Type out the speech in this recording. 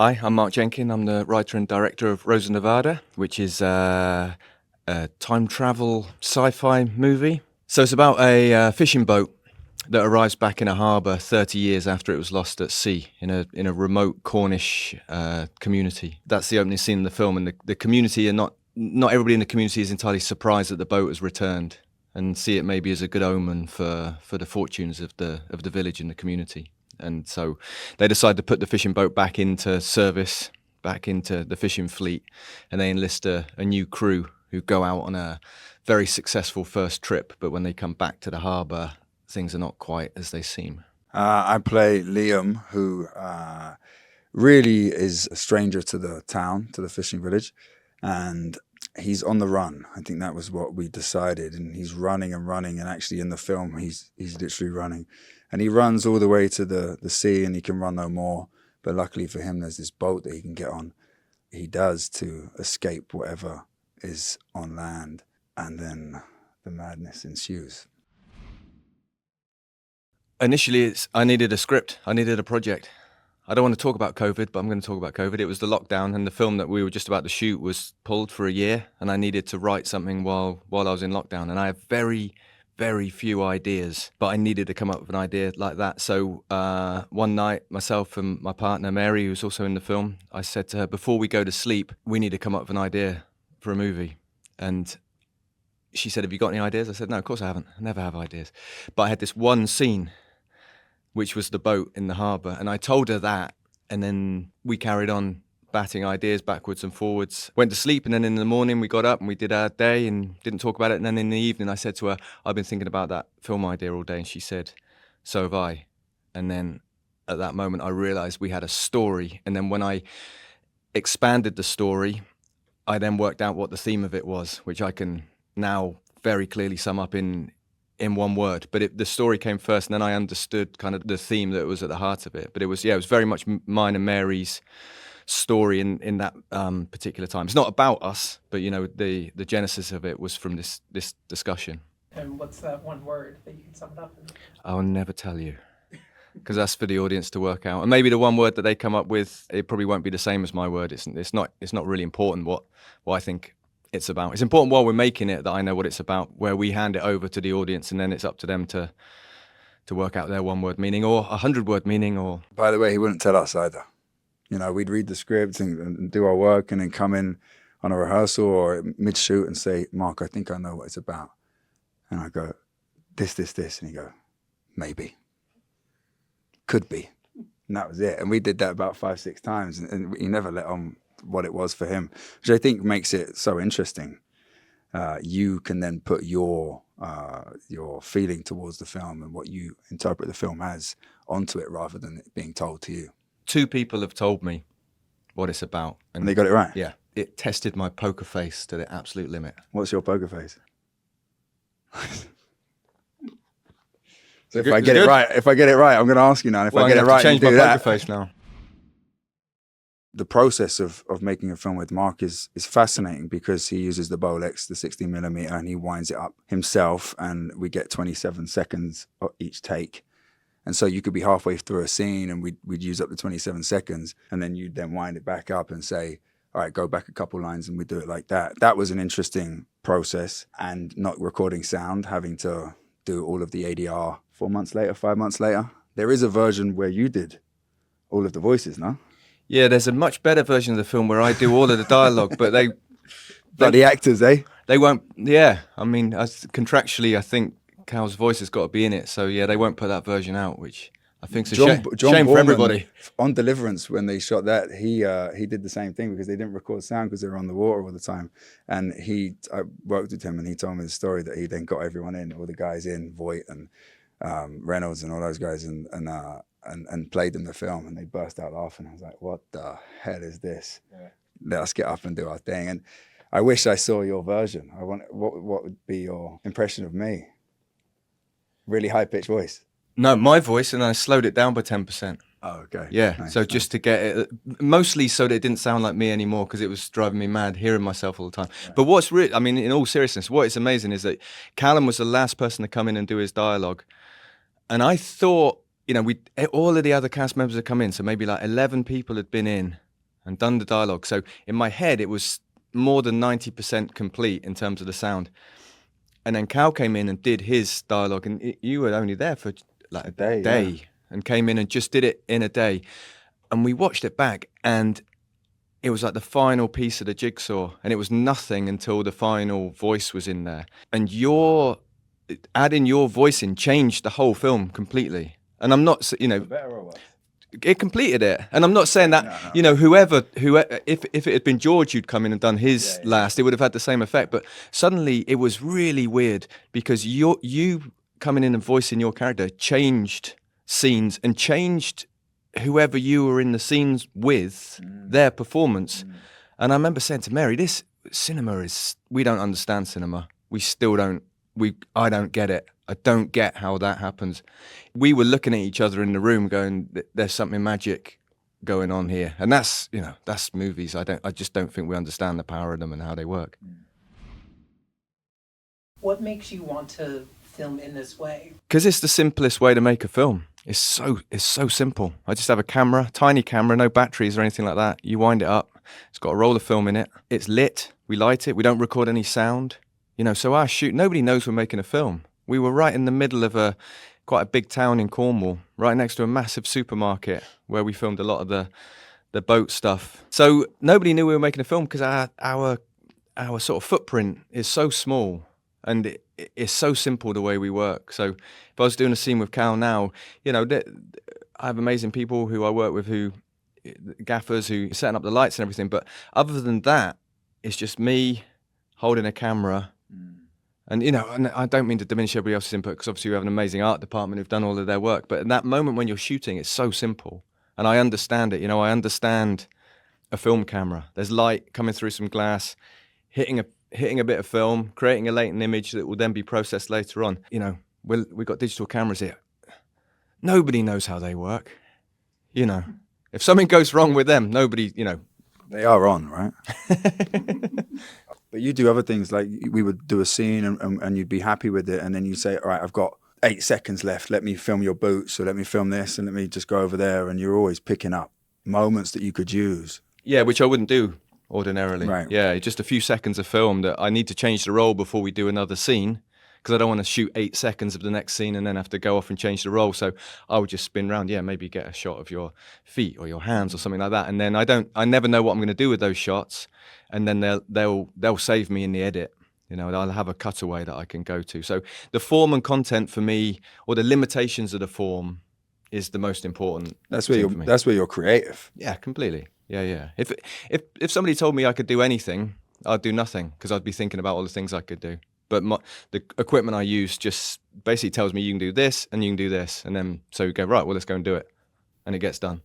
Hi, I'm Mark Jenkin. I'm the writer and director of Rosa Nevada, which is a time travel sci-fi movie. So it's about a fishing boat that arrives back in a harbour 30 years after it was lost at sea in a remote Cornish community. That's the opening scene in the film, and the community are not everybody in the community is entirely surprised that the boat has returned, and see it maybe as a good omen for the fortunes of the village and the community. And so they decide to put the fishing boat back into service, back into the fishing fleet, and they enlist a new crew who go out on a very successful first trip. But when they come back to the harbour, things are not quite as they seem. I play Liam, who really is a stranger to the town, to the fishing village, and he's on the run. I think that was what we decided, and he's running and running, and actually in the film he's literally running. And he runs all the way to the sea, and he can run no more. But luckily for him, there's this boat that he can get on. He does to escape whatever is on land, and then the madness ensues. Initially, I needed a script. I needed a project. I don't want to talk about COVID, but I'm going to talk about COVID. It was the lockdown, and the film that we were just about to shoot was pulled for a year, and I needed to write something while I was in lockdown. And I have very few ideas, but I needed to come up with an idea like that. So one night, myself and my partner, Mary, who's also in the film, I said to her, before we go to sleep, we need to come up with an idea for a movie. And she said, have you got any ideas? I said, no, of course I haven't. I never have ideas. But I had this one scene, which was the boat in the harbour. And I told her that, and then we carried on batting ideas backwards and forwards. Went to sleep, and then in the morning we got up and we did our day and didn't talk about it. And then in the evening I said to her, I've been thinking about that film idea all day. And she said, so have I. And then at that moment I realised we had a story. And then when I expanded the story, I then worked out what the theme of it was, which I can now very clearly sum up in one word. But the story came first, and then I understood kind of the theme that was at the heart of it. But it was very much mine and Mary's story in that particular time. It's not about us, but the genesis of it was from this discussion. And what's that one word that you can sum it up in? I'll never tell you, because that's for the audience to work out. And maybe the one word that they come up with, it probably won't be the same as my word. It's not really important what I think it's about. It's important while we're making it that I know what it's about, where we hand it over to the audience, and then it's up to them to work out their one word meaning or 100-word meaning. Or by the way, he wouldn't tell us either. We'd read the script and do our work, and then come in on a rehearsal or mid-shoot and say, Mark, I think I know what it's about. And I go, this. And he go, maybe. Could be. And that was it. And we did that about 5-6 times, and he never let on what it was for him, which I think makes it so interesting. You can then put your feeling towards the film and what you interpret the film as onto it, rather than it being told to you. 2 people have told me what it's about. And they got it right? Yeah. It tested my poker face to the absolute limit. What's your poker face? So if I get it right, I'm going to ask you now. If I get it right, change my poker face now. The process of making a film with Mark is fascinating, because he uses the Bolex, the 16mm, and he winds it up himself, and we get 27 seconds each take. And so you could be halfway through a scene and we'd use up the 27 seconds, and then you'd then wind it back up and say, all right, go back a couple lines, and we do it like that. That was an interesting process, and not recording sound, having to do all of the ADR 4 months later, 5 months later. There is a version where you did all of the voices, no? Yeah, there's a much better version of the film where I do all of the dialogue, but But the actors, eh? They won't, yeah. I mean, contractually, I think Cal's voice has got to be in it. So, yeah, they won't put that version out, which I think is a shame for Borman, everybody. On Deliverance, when they shot that, he did the same thing, because they didn't record sound because they were on the water all the time. And I worked with him, and he told me the story that he then got everyone in, all the guys in, Voight and Reynolds and all those guys, and played them the film, and they burst out laughing. I was like, what the hell is this? Yeah. Let us get up and do our thing. And I wish I saw your version. What would be your impression of me? Really high-pitched voice? No, my voice, and I slowed it down by 10%. Oh, okay. Yeah, nice, so just to get it, mostly so that it didn't sound like me anymore, because it was driving me mad hearing myself all the time. Yeah. But what's really, I mean, in all seriousness, what is amazing is that Callum was the last person to come in and do his dialogue. And I thought, all of the other cast members had come in, so maybe like 11 people had been in, and done the dialogue. So in my head, it was more than 90% complete in terms of the sound. And then Cal came in and did his dialogue, and you were only there for like a day, yeah. and came in and just did it in a day. And we watched it back, and it was like the final piece of the jigsaw, and it was nothing until the final voice was in there. And adding your voice in changed the whole film completely. And I'm not, you know, Better or worse? it completed it. And I'm not saying that, No. you know, whoever, if it had been George who'd come in and done his last, it would have had the same effect. But suddenly it was really weird because you coming in and voicing your character changed scenes and changed whoever you were in the scenes with, their performance. And I remember saying to Mary, this cinema is, we don't understand cinema. We still don't, I don't get it. I don't get how that happens. We were looking at each other in the room going, there's something magic going on here. And that's, you know, that's movies. I just don't think we understand the power of them and how they work. What makes you want to film in this way? Because it's the simplest way to make a film. It's so simple. I just have a camera, tiny camera, no batteries or anything like that. You wind it up. It's got a roll of film in it. It's lit. We light it. We don't record any sound. You know, so our shoot, nobody knows we're making a film. We were right in the middle of quite a big town in Cornwall, right next to a massive supermarket where we filmed a lot of the boat stuff. So nobody knew we were making a film because our sort of footprint is so small and it's so simple the way we work. So if I was doing a scene with Cal now, you know, I have amazing people who I work with, gaffers who setting up the lights and everything. But other than that, it's just me holding a camera. And, you know, and I don't mean to diminish everybody else's input because obviously we have an amazing art department who've done all of their work. But in that moment when you're shooting, it's so simple. And I understand it. You know, I understand a film camera. There's light coming through some glass, hitting a bit of film, creating a latent image that will then be processed later on. You know, we've got digital cameras here. Nobody knows how they work. You know, if something goes wrong with them, nobody, you know. They are on, right? But you do other things, like we would do a scene and you'd be happy with it, and then you say, all right, I've got 8 seconds left, let me film your boots, or let me film this, and let me just go over there, and you're always picking up moments that you could use. Yeah, which I wouldn't do ordinarily. Right. Yeah, just a few seconds of film that I need to change the role before we do another scene, because I don't want to shoot 8 seconds of the next scene and then have to go off and change the role. So I would just spin around, maybe get a shot of your feet or your hands or something like that. And then I never know what I'm going to do with those shots. And then they'll save me in the edit. You know, I'll have a cutaway that I can go to. So the form and content for me, or the limitations of the form, is the most important. That's where you're creative. Yeah, completely. Yeah. If somebody told me I could do anything, I'd do nothing because I'd be thinking about all the things I could do. But the equipment I use just basically tells me you can do this and you can do this, and then so you go, right, well, let's go and do it, and it gets done.